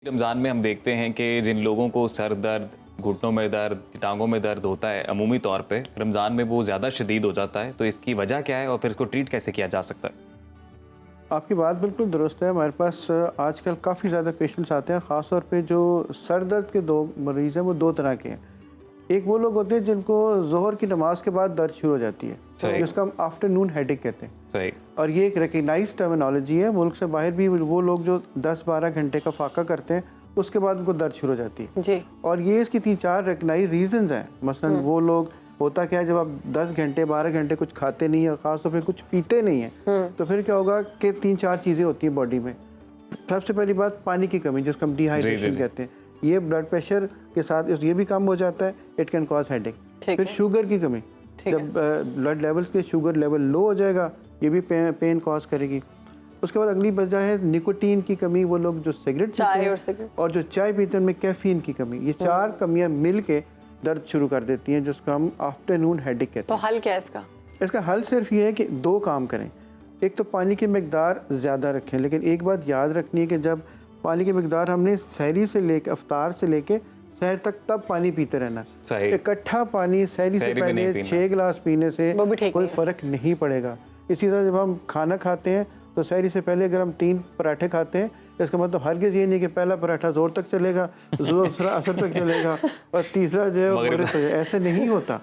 रमज़ान में हम देखते हैं कि जिन लोगों को सर दर्द, घुटनों में दर्द, टांगों में दर्द होता है अमूमी तौर पे, रमज़ान में वो ज़्यादा शदीद हो जाता है। तो इसकी वजह क्या है और फिर इसको ट्रीट कैसे किया जा सकता है? आपकी बात बिल्कुल दुरुस्त है। हमारे पास आजकल काफ़ी ज़्यादा पेशेंट्स आते हैं। ख़ास तौर पे जो सर दर्द के दो मरीज़ हैं वो दो तरह के हैं। एक वो लोग होते हैं जिनको ज़ोहर की नमाज के बाद दर्द शुरू हो जाती है, जिसको हम आफ्टरनून हेडेक कहते हैं। सही। और ये एक रिकग्नाइज टर्मिनोलॉजी है। मुल्क से बाहर भी वो लोग जो 10-12 घंटे का फाका करते हैं उसके बाद उनको दर्द शुरू हो जाती है जी। और ये इसकी 3-4 रिकग्नाइज रीजंस हैं। मसलन वो लोग, होता क्या है, जब आप 10 घंटे 12 घंटे कुछ खाते नहीं है और ख़ासतौर पे कुछ पीते नहीं है तो फिर क्या होगा कि 3-4 चीज़ें होती हैं बॉडी में। सबसे पहली बात पानी की कमी, जिसको हम डिहाइड्रेशन कहते हैं। ये ब्लड प्रेशर के साथ ये भी कम हो जाता है, इट कैन कॉज हेडेक। फिर शुगर की कमी, जब ब्लड लेवल्स के शुगर लेवल लो हो जाएगा ये भी पेन कॉज करेगी। उसके बाद अगली वजह है निकोटीन की कमी। वो लोग जो सिगरेट पीते हैं और जो चाय पीते हैं उनमें कैफीन की कमी, ये 4 कमियां मिल के दर्द शुरू कर देती हैं, जिसको हम आफ्टरनून हेडेक कहते हैं। तो हल क्या है इसका? इसका हल सिर्फ ये है कि 2 काम करें। एक तो पानी की मिकदार ज़्यादा रखें, लेकिन एक बात याद रखनी है कि जब पानी की मिकदार हमने सहरी से लेकर अफ्तार से लेके सहर तक तब पानी पीते रहना। इकट्ठा पानी सहरी से पहले 6 गिलास पीने से कोई फ़र्क नहीं पड़ेगा। इसी तरह जब हम खाना खाते हैं तो सहरी से पहले अगर हम 3 पराठे खाते हैं, इसका मतलब हरगिज़ ये नहीं कि पहला पराठा ज़ोर तक चलेगा, दूसरा असर तक चलेगा और तीसरा जो है मगरिब तक। ऐसे नहीं होता।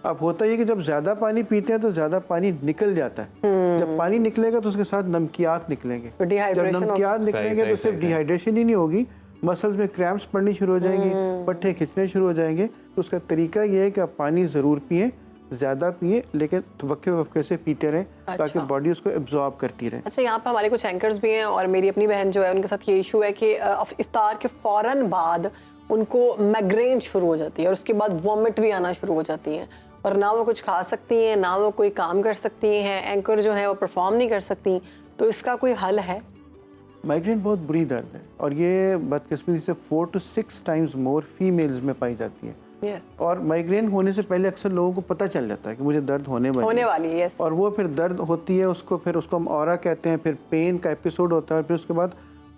अब होता ये कि जब ज़्यादा पानी पीते हैं तो ज़्यादा पानी निकल जाता है। जब पानी निकलेगा तो उसके साथ नमकियात निकलेंगे। जब नमकियात निकलेंगे तो सिर्फ डिहाइड्रेशन ही नहीं होगी, मसल्स में क्रैम्प्स पड़नी शुरू हो जाएंगे, पट्टे खिंचने शुरू हो जाएंगे। तो उसका तरीका ये है कि आप पानी ज़रूर पिएँ, ज़्यादा पिए, लेकिन वक्फे से पीते रहें ताकि बॉडी उसको एब्जॉर्ब करती रहे। अच्छा, यहाँ पे हमारे कुछ एंकर्स भी हैं और मेरी अपनी बहन जो है उनके साथ ये इशू है कि इफ्तार के फ़ौरन बाद उनको माइग्रेन शुरू हो जाती है और उसके बाद वॉमिट भी आना शुरू हो जाती हैं और ना वो कुछ खा सकती हैं ना वो कोई काम कर सकती हैं। एंकर जो है वो परफॉर्म नहीं कर सकती। तो इसका कोई हल है? माइग्रेन बहुत बुरी दर्द है और ये बदकिस्मती से 4 to 6 टाइम्स मोर फीमेल्स में पाई जाती है। और माइग्रेन होने से पहले अक्सर लोगों को पता चल जाता है कि मुझे दर्द होने वाली है। और वो फिर दर्द होती है, उसको हम ऑरा कहते हैं, फिर पेन का एपिसोड होता है, फिर उसके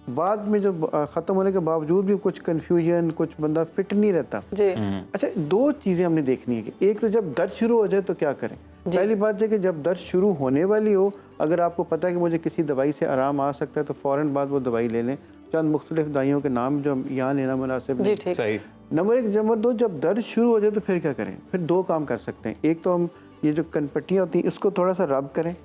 बाद में जो ख़त्म होने के बावजूद भी कुछ कन्फ्यूजन, कुछ बंदा फिट नहीं रहता जी। अच्छा, 2 चीज़ें हमने देखनी है कि एक तो जब दर्द शुरू हो जाए तो क्या करें। पहली बात है कि जब दर्द शुरू होने वाली हो, अगर आपको पता है कि मुझे किसी दवाई से आराम आ सकता है तो फ़ौरन बाद वो दवाई ले लें। चंद मुख्तलिफ दवाइयों के नाम जो यहाँ लेना मुनासिब नहीं। सही। नंबर 1। नंबर 2, जब दर्द शुरू हो जाए तो फिर क्या करें? फिर 2 काम कर सकते हैं। एक तो हम ये जो कनपट्टियाँ होती हैं इसको थोड़ा सा रब करें।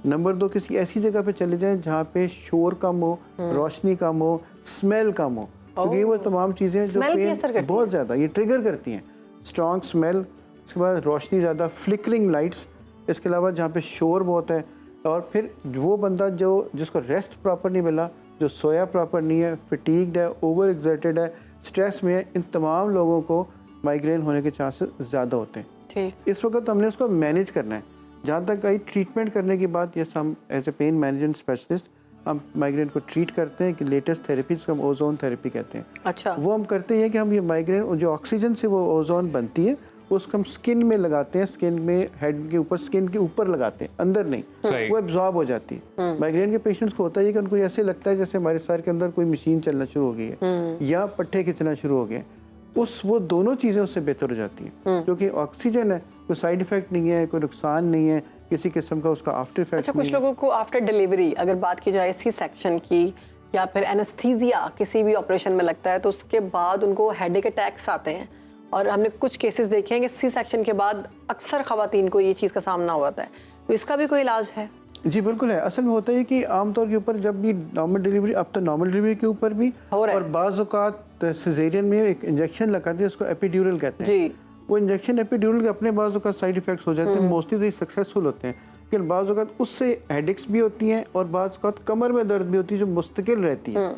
नंबर 2, किसी ऐसी जगह पे चले जाएं जहाँ पे शोर कम हो, रोशनी कम हो, स्मेल कम हो, क्योंकि ये वो तमाम चीज़ें जो पेन बहुत ज़्यादा ये ट्रिगर करती हैं। स्ट्रॉन्ग स्मेल, उसके बाद रोशनी ज़्यादा, फ्लिकरिंग लाइट्स, इसके अलावा जहाँ पे शोर बहुत है, और फिर वो बंदा जिसको रेस्ट प्रॉपर नहीं मिला, जो सोया प्रॉपर नहीं है, फटीग्ड है, ओवर एक्सर्टेड है, स्ट्रेस में है, इन तमाम लोगों को माइग्रेन होने के चांसेस ज़्यादा होते हैं। ठीक। इस वक्त हमने उसको मैनेज करना है। जहाँ तक आई ट्रीटमेंट करने की बात, ये हम as a pain management specialist हम माइग्रेन को ट्रीट करते हैं कि लेटेस्ट थेरेपी जिसको हम ओजोन थेरेपी कहते हैं। अच्छा। वो हम करते हैं कि हम ये माइग्रेन जो ऑक्सीजन से वो ओजोन बनती है उसको हम स्किन में लगाते हैं, स्किन में हेड के ऊपर, स्किन के ऊपर लगाते हैं, अंदर नहीं, वो एब्जॉर्ब हो जाती है। माइग्रेन के पेशेंट्स को होता है कि उनको ऐसे लगता है जैसे हमारे सर के अंदर कोई मशीन चलना शुरू हो गई है या पट्टे खींचना शुरू हो गए। वो दोनों चीज़ें उससे बेहतर हो जाती हैं, क्योंकि ऑक्सीजन है, कोई साइड इफेक्ट नहीं है, कोई नुकसान नहीं है किसी किस्म का, उसका आफ्टर इफेक्ट। अच्छा, कुछ लोगों को आफ्टर डिलीवरी अगर बात की जाए सी सेक्शन की या फिर एनेस्थीसिया किसी भी ऑपरेशन में लगता है तो उसके बाद उनको हेडेक अटैक्स आते हैं और हमने कुछ केसेस देखे हैं कि सी सेक्शन के बाद अक्सर खवातीन को ये चीज़ का सामना होता है। तो इसका भी कोई इलाज है? जी बिल्कुल है। असल में होता है कि आमतौर के ऊपर जब भी नॉर्मल डिलीवरी, अब तो नॉर्मल डिलीवरी के ऊपर भी और बाज़ औक़ात सिजेरियन में एक इंजेक्शन लगाते हैं, उसको एपिड्यूरल कहते हैं जी। वो इंजेक्शन एपिड्यूरल के अपने बाज़ औक़ात साइड इफेक्ट्स हो जाते हैं, मोस्टली तो ये सक्सेसफुल होते हैं, लेकिन बाज़ औक़ात उससे हेडेक्स भी होती हैं और बाज़ औक़ात कमर में दर्द भी होती है जो मुस्तकिल रहती है।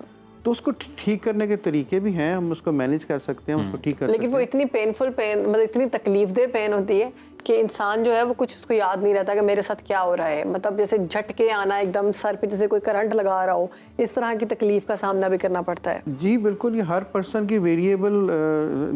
तो उसको ठीक करने के तरीके भी हैं, हम उसको मैनेज कर सकते हैं, उसको ठीक कर सकते हैं। लेकिन वो इतनी पेनफुल पेन, मतलब इतनी तकलीफदेह पेन होती है कि इंसान जो है वो कुछ उसको याद नहीं रहता कि मेरे साथ क्या हो रहा है। मतलब जैसे झटके आना, एकदम सर पे जैसे कोई करंट लगा रहा हो, इस तरह की तकलीफ का सामना भी करना पड़ता है। जी बिल्कुल, ये हर पर्सन की वेरिएबल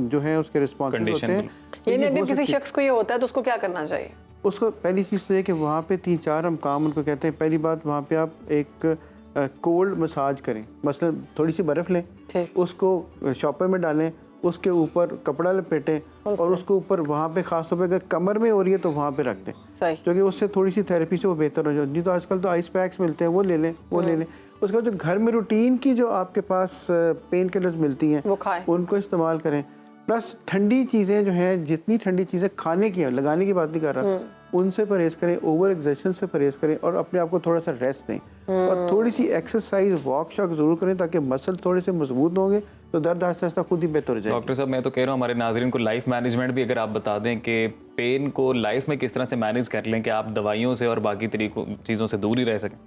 जो है उसके रिस्पॉन्स होते हैं। यानी अगर किसी शख्स को ये होता है तो उसको क्या करना चाहिए? उसको पहली चीज़ तो है कि वहाँ पे 3-4 हम काम उनको कहते हैं। पहली बात, वहाँ पे आप एक कोल्ड मसाज करें। मसलन थोड़ी सी बर्फ़ लें, ठीक। उसको शॉपर में डालें, उसके ऊपर कपड़ा लपेटें और उसके ऊपर वहाँ पे ख़ास तौर पे अगर कमर में हो रही है तो वहाँ पे रख दें, सही। क्योंकि उससे थोड़ी सी थेरेपी से वो बेहतर हो जाती है। तो आजकल तो आइस पैक्स मिलते हैं, वो ले लें, वो ले लें। उसके बाद जो घर में रूटीन की जो आपके पास पेन किलर्स मिलती हैं वो खाएं। उनको इस्तेमाल करें। प्लस ठंडी चीज़ें जो हैं, जितनी ठंडी चीज़ें खाने की हैं, लगाने की बात नहीं कर रहा, उनसे परहेज़ करें, ओवर एक्सर्शन से परहेज़ करें और अपने आप को थोड़ा सा रेस्ट दें और थोड़ी सी एक्सरसाइज वॉक शॉक ज़रूर करें ताकि मसल थोड़े से मजबूत होंगे तो दर्द आहिस्ता आहिस्ता खुद ही बेहतर हो जाएगा। डॉक्टर साहब, मैं तो कह रहा हूँ हमारे नाजरीन को लाइफ मैनेजमेंट भी अगर आप बता दें कि पेन को लाइफ में किस तरह से मैनेज कर लें कि आप दवाइयों से और बाकी तरीकों चीज़ों से दूर ही रह सकें।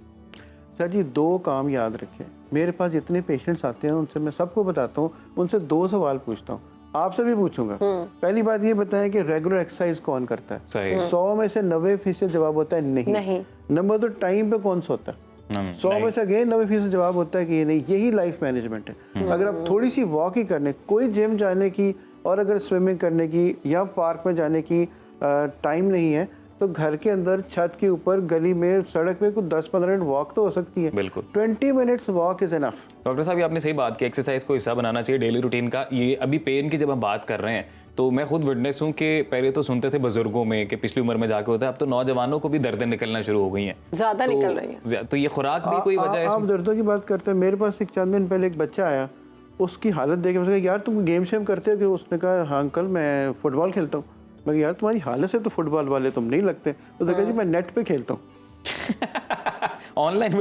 सर जी, 2 काम याद रखें। मेरे पास जितने पेशेंट्स आते हैं उनसे मैं सबको बताता हूँ, उनसे 2 सवाल पूछता हूँ, आपसे भी पूछूंगा। पहली बात ये बताएं कि रेगुलर एक्सरसाइज कौन करता है? सही। 100 में से 90% जवाब होता है नहीं। नंबर 2, टाइम पे कौन सा होता है? 100 में से अगेन 90% जवाब होता है कि ये नहीं। यही लाइफ मैनेजमेंट है। अगर आप थोड़ी सी वॉक ही करने, कोई जिम जाने की और अगर स्विमिंग करने की या पार्क में जाने की टाइम नहीं है तो घर के अंदर छत के ऊपर गली में सड़क पे कुछ 10-15 मिनट वॉक तो हो सकती है। बिल्कुल। 20 minutes walk is enough. Doctor साहब, ये आपने सही बात की, एक्सरसाइज को हिस्सा बनाना चाहिए डेली रूटीन का। ये अभी पेन की जब हम बात कर रहे हैं तो मैं खुद विटनेस हूँ कि पहले तो सुनते थे बुजुर्गों में कि पिछली उम्र में जाके होता है, अब तो नौजवानों को भी दर्दें निकलना शुरू हो गई हैं, ज्यादा निकल रही हैं। तो ये खुराक भी कोई वजह है आप इसमें? दर्दों की बात करते हैं। मेरे पास एक चंद दिन पहले एक बच्चा आया, उसकी हालत देख के मैंने कहा यार तुम गेम शेम करते हो कि? उसने कहा हाँ अंकल मैं फुटबॉल खेलता हूँ। मैं यार तुम्हारी हालत से तो फुटबॉल वाले तुम नहीं लगते। तो देखा जी मैं नेट पे खेलता हूँ। ऑनलाइन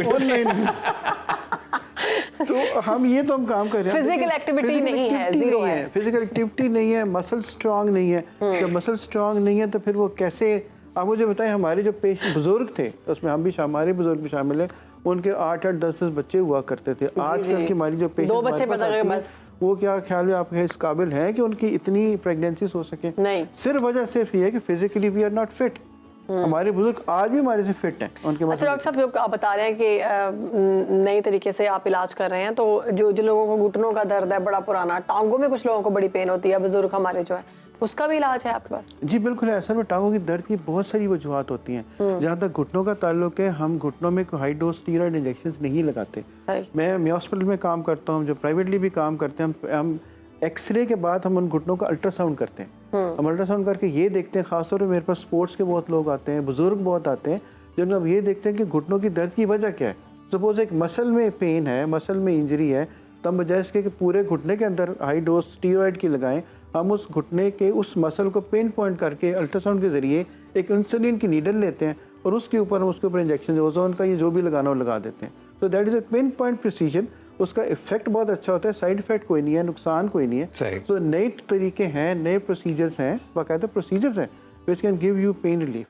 तो हम काम कर रहे हैं। फिजिकल एक्टिविटी नहीं है, जीरो है। फिजिकल एक्टिविटी नहीं है, मसल स्ट्रांग नहीं है। जब मसल स्ट्रांग नहीं है तो फिर वो कैसे? आप मुझे बताएं, हमारे जो पेशेंट बुजुर्ग थे उसमें हम भी हमारे बुजुर्ग भी शामिल है, उनके 8-8 10-10 बच्चे हुआ करते थे। आजकल की हमारी जो पेशेंट 2 बच्चे पैदा कर बस, वो क्या ख्याल है आपके इस काबिल है कि उनकी इतनी प्रेगनेंसीज हो सके? नहीं। सिर्फ वजह सिर्फ ये है कि physically we are not fit. हमारे बुजुर्ग आज भी हमारे से फिट हैं उनके। अच्छा डॉक्टर साहब, जो आप बता रहे हैं कि नई तरीके से आप इलाज कर रहे हैं, तो जो लोगों को घुटनों का दर्द है बड़ा पुराना, टांगों में कुछ लोगों को बड़ी पेन होती है, बुजुर्ग हमारे जो है, उसका भी इलाज है आपके पास? जी बिल्कुल है। असल में टांगों की दर्द की बहुत सारी वजूहत होती हैं। जहाँ तक घुटनों का ताल्लुक है, हम घुटनों में कोई हाई डोज स्टीरॉयड इंजेक्शन नहीं लगाते। मैं हॉस्पिटल में काम करता हूँ, जो प्राइवेटली भी काम करते हैं, हम एक्सरे के बाद हम उन घुटनों का अल्ट्रासाउंड करते हैं। हम अल्ट्रासाउंड करके ये देखते हैं, खासतौर पर मेरे पास स्पोर्ट्स के बहुत लोग आते हैं, बुजुर्ग बहुत आते हैं, जिनको हम ये देखते हैं कि घुटनों की दर्द की वजह क्या है। सपोज एक मसल में पेन है, मसल में इंजरी है, तो हम बजाय इसके कि पूरे घुटने के अंदर हाई डोज स्टीरॉयड की लगाएं, हम उस घुटने के उस मसल को पिन पॉइंट करके अल्ट्रासाउंड के जरिए एक इंसुलिन की नीडल लेते हैं और उसके ऊपर हम उसके ऊपर इंजेक्शन ओजोन का ये जो भी लगाना हो लगा देते हैं। तो that is a pin point precision. उसका इफेक्ट बहुत अच्छा होता है, साइड इफेक्ट कोई नहीं है, नुकसान कोई नहीं है। तो नए तरीके हैं, नए प्रोसीजर्स हैं, बाकायदा प्रोसीजर्स हैं which can give you pain relief.